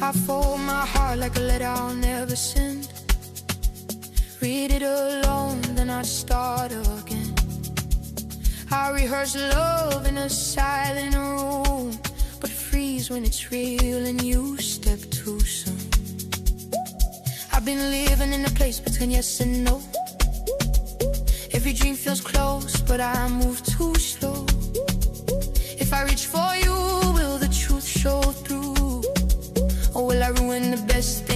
I fold my heart like a letter I'll never send. Read it alone, then I start again. I rehearse love in a silent room, but freeze when it's real and you step too soon. I've been living in a place between yes and no. Every dream feels close, but I move too slow. If I reach for you, will the truth show through? Or will I ruin the best thing